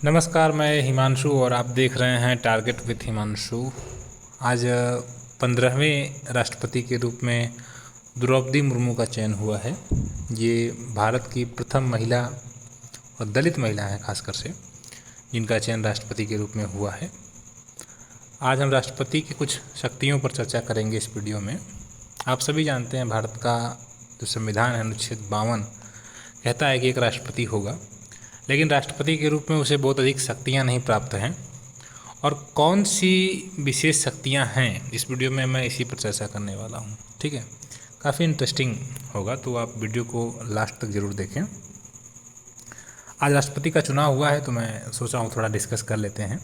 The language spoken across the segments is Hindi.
नमस्कार, मैं हिमांशु और आप देख रहे हैं टारगेट विथ हिमांशु। आज 15वें राष्ट्रपति के रूप में द्रौपदी मुर्मू का चयन हुआ है। ये भारत की प्रथम महिला और दलित महिला हैं खासकर से, जिनका चयन राष्ट्रपति के रूप में हुआ है। आज हम राष्ट्रपति की कुछ शक्तियों पर चर्चा करेंगे इस वीडियो में। आप सभी जानते हैं भारत का जो संविधान है, अनुच्छेद 52 कहता है कि एक राष्ट्रपति होगा, लेकिन राष्ट्रपति के रूप में उसे बहुत अधिक शक्तियां नहीं प्राप्त हैं। और कौन सी विशेष शक्तियां हैं, इस वीडियो में मैं इसी पर चर्चा करने वाला हूं। ठीक है, काफ़ी इंटरेस्टिंग होगा, तो आप वीडियो को लास्ट तक ज़रूर देखें। आज राष्ट्रपति का चुनाव हुआ है, तो मैं सोचा हूँ थोड़ा डिस्कस कर लेते हैं।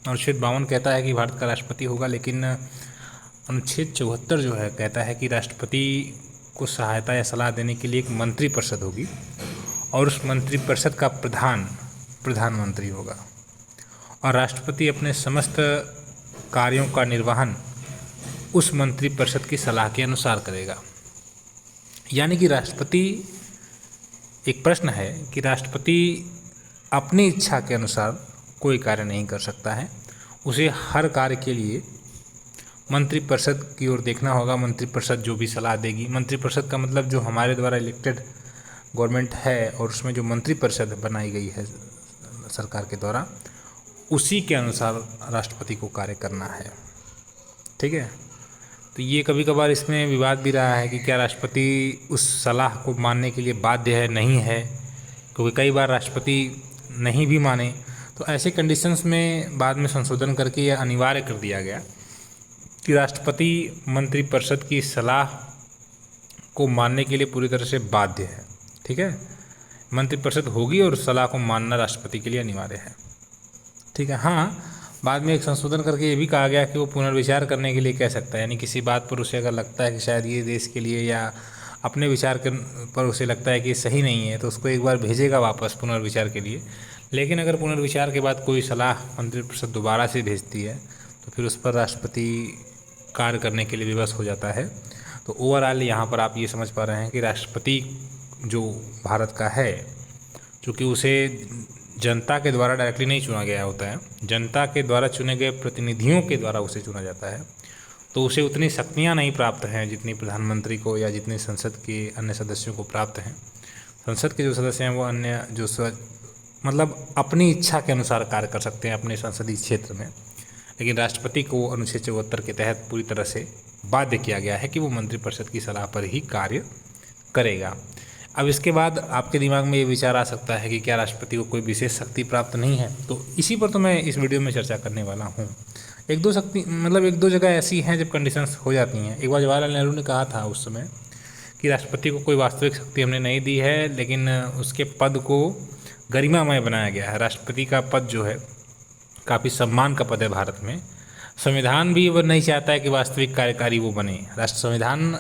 अनुच्छेद 52 कहता है कि भारत का राष्ट्रपति होगा, लेकिन अनुच्छेद 74 जो है कहता है कि राष्ट्रपति को सहायता या सलाह देने के लिए एक मंत्रिपरिषद होगी, और उस मंत्रिपरिषद का प्रधानमंत्री होगा, और राष्ट्रपति अपने समस्त कार्यों का निर्वहन उस मंत्रिपरिषद की सलाह के अनुसार करेगा। यानी कि राष्ट्रपति, एक प्रश्न है कि राष्ट्रपति अपनी इच्छा के अनुसार कोई कार्य नहीं कर सकता है। उसे हर कार्य के लिए मंत्रिपरिषद की ओर देखना होगा। मंत्रिपरिषद जो भी सलाह देगी, मंत्रिपरिषद का मतलब जो हमारे द्वारा इलेक्टेड गवर्नमेंट है, और उसमें जो मंत्रिपरिषद बनाई गई है सरकार के द्वारा, उसी के अनुसार राष्ट्रपति को कार्य करना है। ठीक है, तो ये कभी कभार इसमें विवाद भी रहा है कि क्या राष्ट्रपति उस सलाह को मानने के लिए बाध्य है, नहीं है, क्योंकि कई बार राष्ट्रपति नहीं भी माने, तो ऐसे कंडीशंस में बाद में संशोधन करके यह अनिवार्य कर दिया गया कि राष्ट्रपति मंत्रिपरिषद की सलाह को मानने के लिए पूरी तरह से बाध्य है। ठीक है, मंत्रिपरिषद होगी और सलाह को मानना राष्ट्रपति के लिए अनिवार्य है। ठीक है, हाँ, बाद में एक संशोधन करके ये भी कहा गया कि वो पुनर्विचार करने के लिए कह सकता है। यानी किसी बात पर उसे अगर लगता है कि शायद ये देश के लिए या अपने विचार पर उसे लगता है कि सही नहीं है, तो उसको एक बार भेजेगा वापस पुनर्विचार के लिए। लेकिन अगर पुनर्विचार के बाद कोई सलाह मंत्रिपरिषद दोबारा से भेजती है, तो फिर उस पर राष्ट्रपति कार्य करने के लिए विवश हो जाता है। तो ओवरऑल यहाँ पर आप ये समझ पा रहे हैं कि राष्ट्रपति जो भारत का है, चूँकि उसे जनता के द्वारा डायरेक्टली नहीं चुना गया होता है, जनता के द्वारा चुने गए प्रतिनिधियों के द्वारा उसे चुना जाता है, तो उसे उतनी शक्तियाँ नहीं प्राप्त हैं जितनी प्रधानमंत्री को या जितनी संसद के अन्य सदस्यों को प्राप्त हैं। संसद के जो सदस्य हैं वो अन्य जो मतलब अपनी इच्छा के अनुसार कार्य कर सकते हैं अपने संसदीय क्षेत्र में, लेकिन राष्ट्रपति को अनुच्छेद 74 के तहत पूरी तरह से बाध्य किया गया है कि वो मंत्रिपरिषद की सलाह पर ही कार्य करेगा। अब इसके बाद आपके दिमाग में ये विचार आ सकता है कि क्या राष्ट्रपति को कोई विशेष शक्ति प्राप्त नहीं है, तो इसी पर तो मैं इस वीडियो में चर्चा करने वाला हूँ। एक दो जगह ऐसी हैं जब कंडीशंस हो जाती हैं। एक बार जवाहरलाल नेहरू ने कहा था उस समय कि राष्ट्रपति को कोई वास्तविक शक्ति हमने नहीं दी है, लेकिन उसके पद को गरिमामय बनाया गया है। राष्ट्रपति का पद जो है काफ़ी सम्मान का पद है भारत में। संविधान भी वो नहीं चाहता है कि वास्तविक कार्यकारी वो बने। राष्ट्र संविधान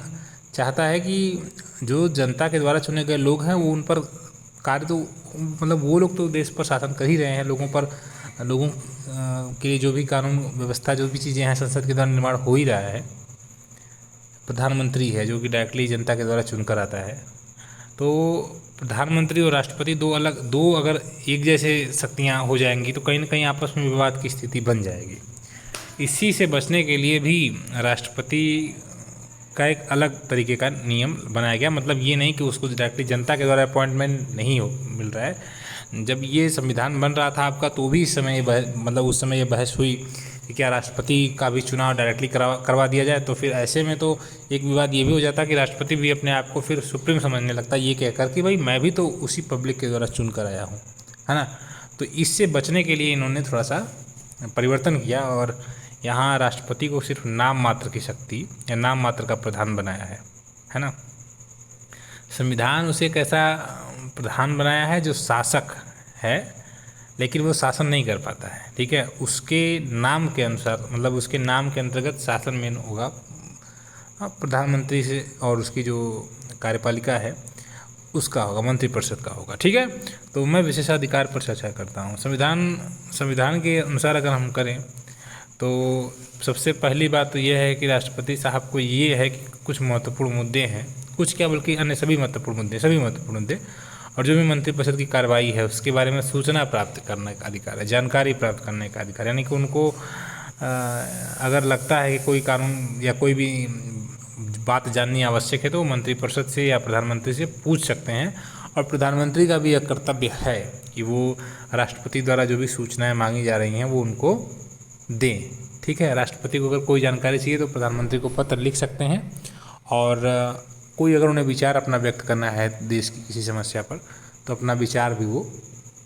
चाहता है कि जो जनता के द्वारा चुने गए लोग हैं वो उन पर कार्य, तो मतलब वो लोग तो देश पर शासन कर ही रहे हैं, लोगों के जो भी कानून व्यवस्था, जो भी चीज़ें हैं संसद के द्वारा निर्माण हो ही रहा है। प्रधानमंत्री है जो कि डायरेक्टली जनता के द्वारा चुनकर आता है। तो प्रधानमंत्री और राष्ट्रपति दो अगर एक जैसे शक्तियाँ हो जाएंगी तो कहीं ना कहीं आपस में विवाद की स्थिति बन जाएगी। इसी से बचने के लिए भी राष्ट्रपति का एक अलग तरीके का नियम बनाया गया। मतलब ये नहीं कि उसको डायरेक्टली जनता के द्वारा अपॉइंटमेंट नहीं मिल रहा है। जब ये संविधान बन रहा था आपका, तो भी इस समय उस समय ये बहस हुई कि क्या राष्ट्रपति का भी चुनाव डायरेक्टली करवा दिया जाए। तो फिर ऐसे में तो एक विवाद ये भी हो जाता कि राष्ट्रपति भी अपने आप को फिर सुप्रीम समझने लगता, ये कहकर कि भाई मैं भी तो उसी पब्लिक के द्वारा चुन कर आया हूँ, है ना। तो इससे बचने के लिए इन्होंने थोड़ा सा परिवर्तन किया, और यहाँ राष्ट्रपति को सिर्फ नाम मात्र की शक्ति या नाम मात्र का प्रधान बनाया है ना। संविधान उसे एक ऐसा प्रधान बनाया है जो शासक है, लेकिन वो शासन नहीं कर पाता है। ठीक है, उसके नाम के अनुसार, मतलब उसके नाम के अंतर्गत शासन में होगा प्रधानमंत्री से, और उसकी जो कार्यपालिका है उसका होगा, मंत्रिपरिषद का होगा। ठीक है, तो मैं विशेषाधिकार पर चर्चा करता हूँ। संविधान के अनुसार अगर हम करें तो सबसे पहली बात तो यह है कि राष्ट्रपति साहब को ये है कि कुछ महत्वपूर्ण मुद्दे हैं, कुछ क्या बल्कि अन्य सभी महत्वपूर्ण मुद्दे, और जो भी मंत्रिपरिषद की कार्रवाई है उसके बारे में सूचना प्राप्त करने का अधिकार है, जानकारी प्राप्त करने का अधिकार है। यानी कि उनको अगर लगता है कि कोई कानून या कोई भी बात जाननी आवश्यक है तो वो मंत्रिपरिषद से या प्रधानमंत्री से पूछ सकते हैं। और प्रधानमंत्री का भी यह कर्तव्य है कि वो राष्ट्रपति द्वारा जो भी सूचनाएं मांगी जा रही हैं वो उनको दें। ठीक है, राष्ट्रपति को अगर कोई जानकारी चाहिए तो प्रधानमंत्री को पत्र लिख सकते हैं, और कोई अगर उन्हें विचार अपना व्यक्त करना है देश की किसी समस्या पर तो अपना विचार भी वो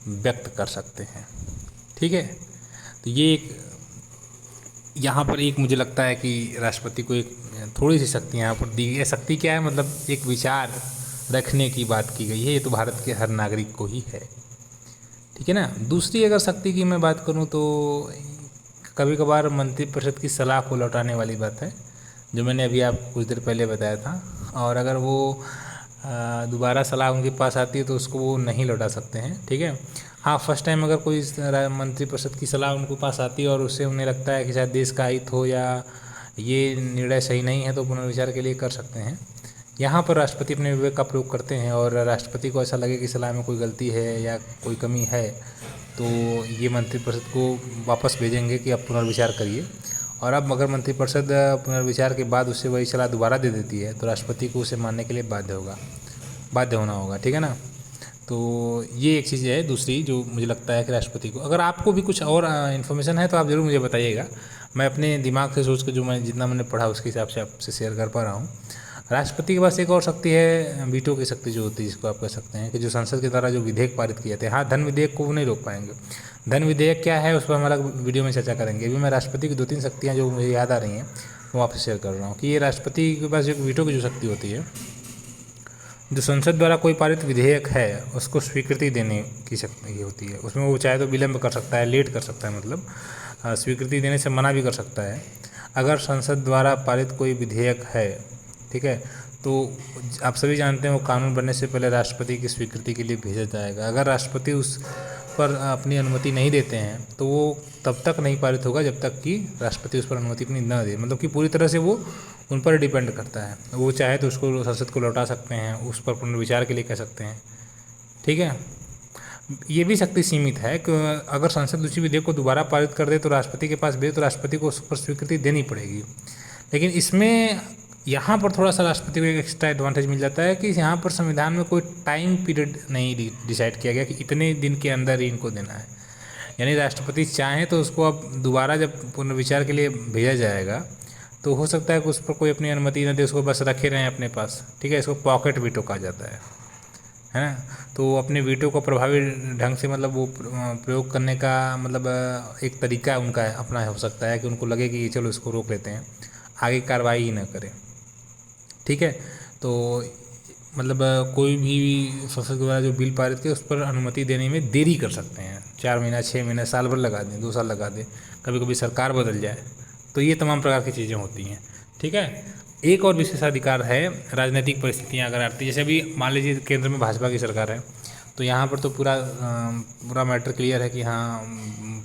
व्यक्त कर सकते हैं। ठीक है, तो ये एक यहाँ पर एक मुझे लगता है कि राष्ट्रपति को एक थोड़ी सी शक्ति यहाँ पर दी गई है। शक्ति क्या है, मतलब एक विचार रखने की बात की गई है, ये तो भारत के हर नागरिक को ही है। ठीक है ना। दूसरी अगर शक्ति की मैं बात करूँ तो कभी कभार मंत्रिपरिषद की सलाह को लौटाने वाली बात है, जो मैंने अभी आपको कुछ देर पहले बताया था। और अगर वो दोबारा सलाह उनके पास आती है तो उसको वो नहीं लौटा सकते हैं। ठीक है, हाँ, फर्स्ट टाइम अगर कोई मंत्रिपरिषद की सलाह उनके पास आती है और उससे उन्हें लगता है कि शायद देश का हित हो या ये निर्णय सही नहीं है तो पुनर्विचार के लिए कर सकते हैं। यहाँ पर राष्ट्रपति अपने विवेक का प्रयोग करते हैं, और राष्ट्रपति को ऐसा लगे कि सलाह में कोई गलती है या कोई कमी है तो ये मंत्रिपरिषद को वापस भेजेंगे कि अब पुनर्विचार करिए। और अब अगर मंत्रिपरिषद पुनर्विचार के बाद उससे वही सलाह दोबारा दे देती है तो राष्ट्रपति को उसे मानने के लिए बाध्य होना होगा। ठीक है ना। तो ये एक चीज़ है दूसरी जो मुझे लगता है कि राष्ट्रपति को, अगर आपको भी कुछ और इन्फॉर्मेशन है तो आप ज़रूर मुझे बताइएगा। मैं अपने दिमाग से सोच के जो मैं जितना मैंने पढ़ा उसके हिसाब से आपसे शेयर कर पा रहा हूँ। राष्ट्रपति के पास एक और शक्ति है, वीटो की शक्ति जो होती है, जिसको आप कह सकते हैं कि जो संसद के द्वारा जो विधेयक पारित किए जाते हैं। हाँ, धन विधेयक को वो नहीं रोक पाएंगे। धन विधेयक क्या है उस पर हम अलग वीडियो में चर्चा करेंगे। अभी मैं राष्ट्रपति की 2-3 शक्तियाँ जो मुझे याद आ रही हैं वो आपसे शेयर कर रहा हूँ कि ये राष्ट्रपति के पास जो वीटो की जो शक्ति होती है, जो संसद द्वारा कोई पारित विधेयक है उसको स्वीकृति देने की शक्ति होती है। उसमें वो चाहे तो विलम्ब कर सकता है, लेट कर सकता है, मतलब स्वीकृति देने से मना भी कर सकता है। अगर संसद द्वारा पारित कोई विधेयक है, ठीक है, तो आप सभी जानते हैं वो कानून बनने से पहले राष्ट्रपति की स्वीकृति के लिए भेजा जाएगा। अगर राष्ट्रपति उस पर अपनी अनुमति नहीं देते हैं तो वो तब तक नहीं पारित होगा जब तक कि राष्ट्रपति उस पर अनुमति अपनी न दे। मतलब कि पूरी तरह से वो उन पर डिपेंड करता है। वो चाहे तो उसको संसद को लौटा सकते हैं, उस पर पुनर्विचार के लिए कह सकते हैं। ठीक है, ये भी शक्ति सीमित है कि अगर संसद उसी विधेयक को दोबारा पारित कर दे तो राष्ट्रपति के पास भेजे तो राष्ट्रपति को उस पर स्वीकृति देनी पड़ेगी। लेकिन इसमें यहाँ पर थोड़ा सा राष्ट्रपति को एक एक्स्ट्रा एडवांटेज मिल जाता है कि यहाँ पर संविधान में कोई टाइम पीरियड नहीं डिसाइड किया गया कि इतने दिन के अंदर ही इनको देना है। यानी राष्ट्रपति चाहें तो उसको अब दोबारा जब पुनर्विचार के लिए भेजा जाएगा तो हो सकता है कि उस पर कोई अपनी अनुमति न दे, उसको बस रखे रहें अपने पास। ठीक है, इसको पॉकेट वीटो कहा जाता है ना। तो अपने वीटो को प्रभावी ढंग से मतलब वो प्रयोग करने का मतलब एक तरीका उनका अपना हो सकता है कि उनको लगे कि चलो इसको रोक लेते हैं, आगे कार्रवाई ही न करें। ठीक है, तो मतलब कोई भी संसद द्वारा जो बिल पारित किया उस पर अनुमति देने में देरी कर सकते हैं। 4 महीना, 6 महीना, साल भर लगा दें, 2 साल लगा दें, कभी कभी सरकार बदल जाए, तो ये तमाम प्रकार की चीज़ें होती हैं। ठीक है, एक और विशेषाधिकार है राजनीतिक परिस्थितियाँ अगर आती है, जैसे अभी मान लीजिए केंद्र में भाजपा की सरकार है तो यहाँ पर तो पूरा मैटर क्लियर है कि हाँ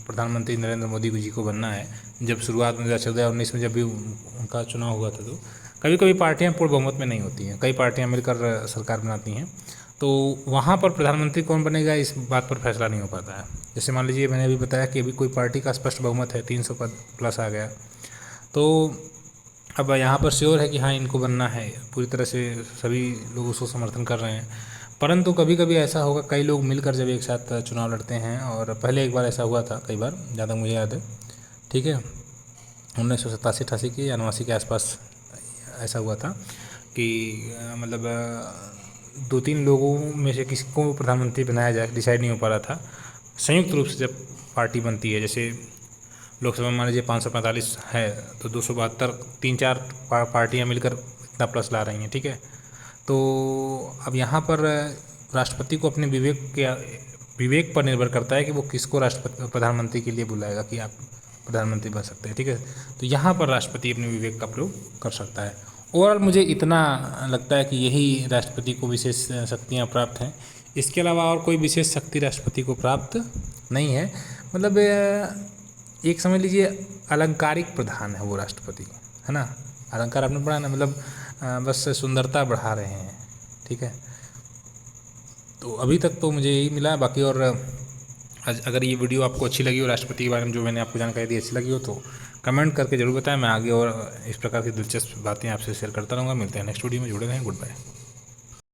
प्रधानमंत्री नरेंद्र मोदी जी को बनना है। जब शुरुआत में 2014-19 में जब भी उनका चुनाव हुआ था तो कभी कभी पार्टियां पूर्ण बहुमत में नहीं होती हैं, कई पार्टियां मिलकर सरकार बनाती हैं, तो वहाँ पर प्रधानमंत्री कौन बनेगा इस बात पर फैसला नहीं हो पाता है। जैसे मान लीजिए मैंने अभी बताया कि अभी कोई पार्टी का स्पष्ट बहुमत है, 300 पद प्लस आ गया, तो अब यहाँ पर श्योर है कि हाँ इनको बनना है, पूरी तरह से सभी लोग उसको समर्थन कर रहे हैं। परंतु कभी कभी ऐसा होगा, कई लोग मिलकर जब एक साथ चुनाव लड़ते हैं, और पहले एक बार ऐसा हुआ था, कई बार, ज़्यादा मुझे याद है। ठीक है, 1987-88 के या 89 के आसपास ऐसा हुआ था कि मतलब 2-3 लोगों में से किसी को प्रधानमंत्री बनाया जाए डिसाइड नहीं हो पा रहा था। संयुक्त रूप से जब पार्टी बनती है, जैसे लोकसभा मान लीजिए 545 है तो 272 3-4 पार्टियां मिलकर इतना प्लस ला रही हैं। ठीक है, तो अब यहाँ पर राष्ट्रपति को अपने विवेक पर निर्भर करता है कि वो किसको प्रधानमंत्री के लिए बुलाएगा कि आप प्रधानमंत्री बन सकते हैं। ठीक है, तो यहाँ पर राष्ट्रपति अपने विवेक का प्रयोग कर सकता है। ओवरऑल मुझे इतना लगता है कि यही राष्ट्रपति को विशेष शक्तियाँ प्राप्त हैं। इसके अलावा और कोई विशेष शक्ति राष्ट्रपति को प्राप्त नहीं है। मतलब एक समझ लीजिए अलंकारिक प्रधान है वो राष्ट्रपति, है ना। अलंकार आपने पढ़ा ना, मतलब बस सुंदरता बढ़ा रहे हैं। ठीक है, तो अभी तक तो मुझे यही मिला है। बाकी और अगर ये वीडियो आपको अच्छी लगी हो, राष्ट्रपति के बारे में जो मैंने आपको जानकारी दी अच्छी लगी हो, तो कमेंट करके जरूर बताएं। मैं आगे और इस प्रकार की दिलचस्प बातें आपसे शेयर करता रहूँगा। मिलते हैं नेक्स्ट वीडियो में, जुड़े रहें। Good bye.